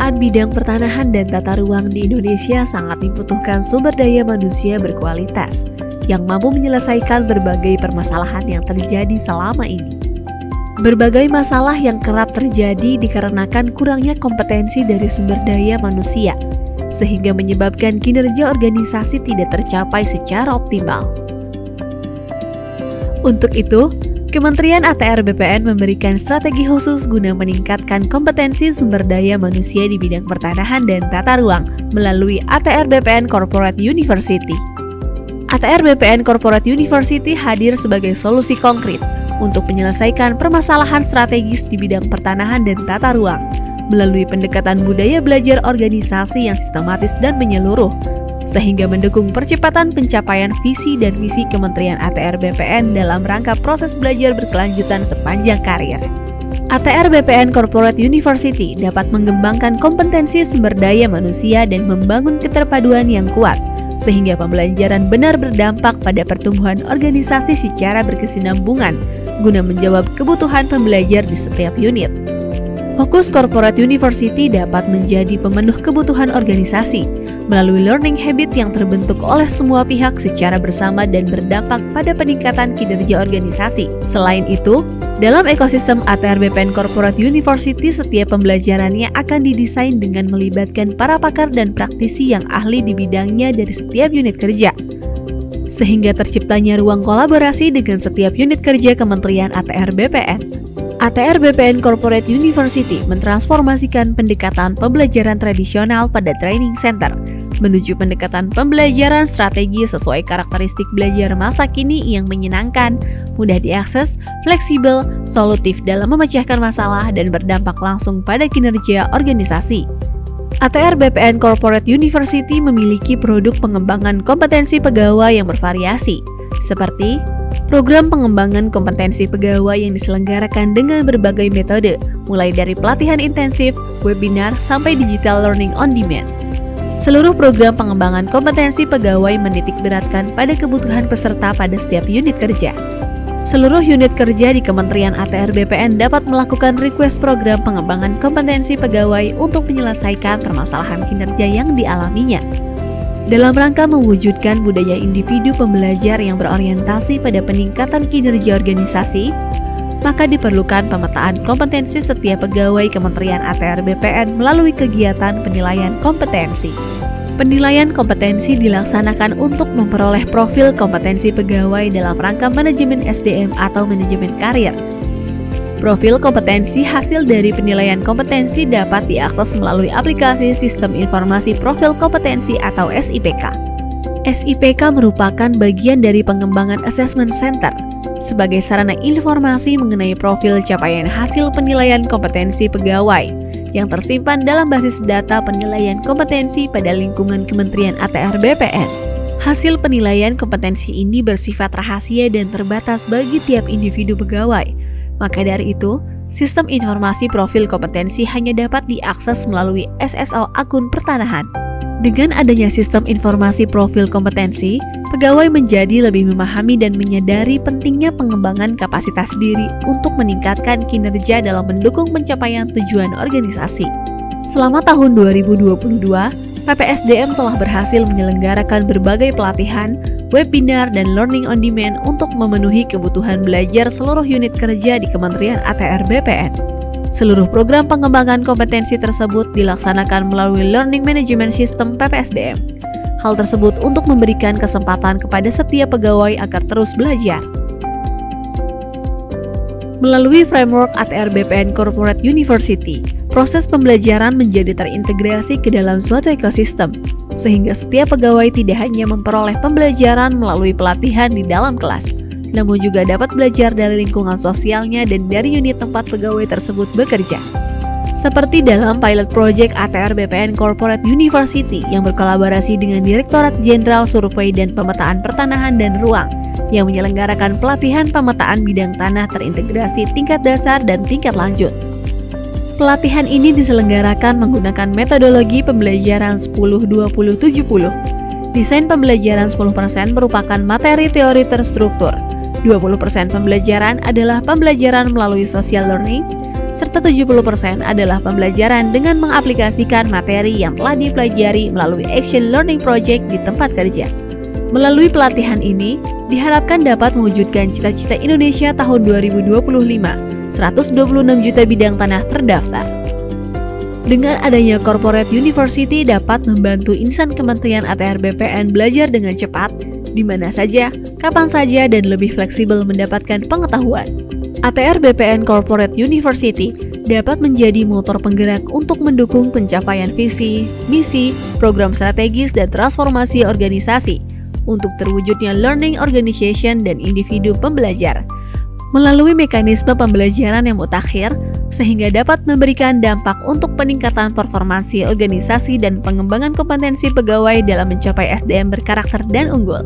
pemetaan bidang pertanahan dan tata ruang di Indonesia sangat dibutuhkan sumber daya manusia berkualitas yang mampu menyelesaikan berbagai permasalahan yang terjadi selama ini. Berbagai masalah yang kerap terjadi dikarenakan kurangnya kompetensi dari sumber daya manusia, sehingga menyebabkan kinerja organisasi tidak tercapai secara optimal. Untuk itu, Kementerian ATR BPN memberikan strategi khusus guna meningkatkan kompetensi sumber daya manusia di bidang pertanahan dan tata ruang melalui ATR BPN Corporate University. ATR BPN Corporate University hadir sebagai solusi konkret untuk menyelesaikan permasalahan strategis di bidang pertanahan dan tata ruang melalui pendekatan budaya belajar organisasi yang sistematis dan menyeluruh, sehingga mendukung percepatan pencapaian visi dan misi Kementerian ATR BPN dalam rangka proses belajar berkelanjutan sepanjang karir. ATR BPN Corporate University dapat mengembangkan kompetensi sumber daya manusia dan membangun keterpaduan yang kuat, sehingga pembelajaran benar berdampak pada pertumbuhan organisasi secara berkesinambungan, guna menjawab kebutuhan pembelajar di setiap unit. Fokus Corporate University dapat menjadi pemenuh kebutuhan organisasi melalui learning habit yang terbentuk oleh semua pihak secara bersama dan berdampak pada peningkatan kinerja organisasi. Selain itu, dalam ekosistem ATR BPN Corporate University, setiap pembelajarannya akan didesain dengan melibatkan para pakar dan praktisi yang ahli di bidangnya dari setiap unit kerja, sehingga terciptanya ruang kolaborasi dengan setiap unit kerja Kementerian ATR BPN. ATR BPN Corporate University mentransformasikan pendekatan pembelajaran tradisional pada training center menuju pendekatan pembelajaran strategi sesuai karakteristik belajar masa kini yang menyenangkan, mudah diakses, fleksibel, solutif dalam memecahkan masalah dan berdampak langsung pada kinerja organisasi. ATR BPN Corporate University memiliki produk pengembangan kompetensi pegawai yang bervariasi, seperti program pengembangan kompetensi pegawai yang diselenggarakan dengan berbagai metode, mulai dari pelatihan intensif, webinar, sampai digital learning on demand. Seluruh program pengembangan kompetensi pegawai menitik beratkan pada kebutuhan peserta pada setiap unit kerja. Seluruh unit kerja di Kementerian ATR BPN dapat melakukan request program pengembangan kompetensi pegawai untuk menyelesaikan permasalahan kinerja yang dialaminya. Dalam rangka mewujudkan budaya individu pembelajar yang berorientasi pada peningkatan kinerja organisasi, maka diperlukan pemetaan kompetensi setiap pegawai Kementerian ATR BPN melalui kegiatan penilaian kompetensi. Penilaian kompetensi dilaksanakan untuk memperoleh profil kompetensi pegawai dalam rangka manajemen SDM atau manajemen karir. Profil kompetensi hasil dari penilaian kompetensi dapat diakses melalui aplikasi Sistem Informasi Profil Kompetensi atau SIPK. SIPK merupakan bagian dari pengembangan Assessment Center sebagai sarana informasi mengenai profil capaian hasil penilaian kompetensi pegawai yang tersimpan dalam basis data penilaian kompetensi pada lingkungan Kementerian ATR BPN. Hasil penilaian kompetensi ini bersifat rahasia dan terbatas bagi tiap individu pegawai. Maka dari itu, sistem informasi profil kompetensi hanya dapat diakses melalui SSO akun pertanahan. Dengan adanya sistem informasi profil kompetensi, pegawai menjadi lebih memahami dan menyadari pentingnya pengembangan kapasitas diri untuk meningkatkan kinerja dalam mendukung pencapaian tujuan organisasi. Selama tahun 2022, PPSDM telah berhasil menyelenggarakan berbagai pelatihan, webinar, dan learning on demand untuk memenuhi kebutuhan belajar seluruh unit kerja di Kementerian ATR BPN. Seluruh program pengembangan kompetensi tersebut dilaksanakan melalui Learning Management System PPSDM. Hal tersebut untuk memberikan kesempatan kepada setiap pegawai agar terus belajar. Melalui framework ATR BPN Corporate University, proses pembelajaran menjadi terintegrasi ke dalam suatu ekosistem, sehingga setiap pegawai tidak hanya memperoleh pembelajaran melalui pelatihan di dalam kelas, namun juga dapat belajar dari lingkungan sosialnya dan dari unit tempat pegawai tersebut bekerja. Seperti dalam pilot project ATR BPN Corporate University yang berkolaborasi dengan Direktorat Jenderal Survei dan Pemetaan Pertanahan dan Ruang yang menyelenggarakan pelatihan pemetaan bidang tanah terintegrasi tingkat dasar dan tingkat lanjut. Pelatihan ini diselenggarakan menggunakan metodologi pembelajaran 10-20-70. Desain pembelajaran 10% merupakan materi teori terstruktur, 20% pembelajaran adalah pembelajaran melalui social learning, serta 70% adalah pembelajaran dengan mengaplikasikan materi yang telah dipelajari melalui Action Learning Project di tempat kerja. Melalui pelatihan ini, diharapkan dapat mewujudkan cita-cita Indonesia tahun 2025, 126 juta bidang tanah terdaftar. Dengan adanya Corporate University dapat membantu insan Kementerian ATR BPN belajar dengan cepat, di mana saja, kapan saja, dan lebih fleksibel mendapatkan pengetahuan. ATR BPN Corporate University dapat menjadi motor penggerak untuk mendukung pencapaian visi, misi, program strategis, dan transformasi organisasi untuk terwujudnya learning organization dan individu pembelajar melalui mekanisme pembelajaran yang mutakhir sehingga dapat memberikan dampak untuk peningkatan performansi organisasi dan pengembangan kompetensi pegawai dalam mencapai SDM berkarakter dan unggul.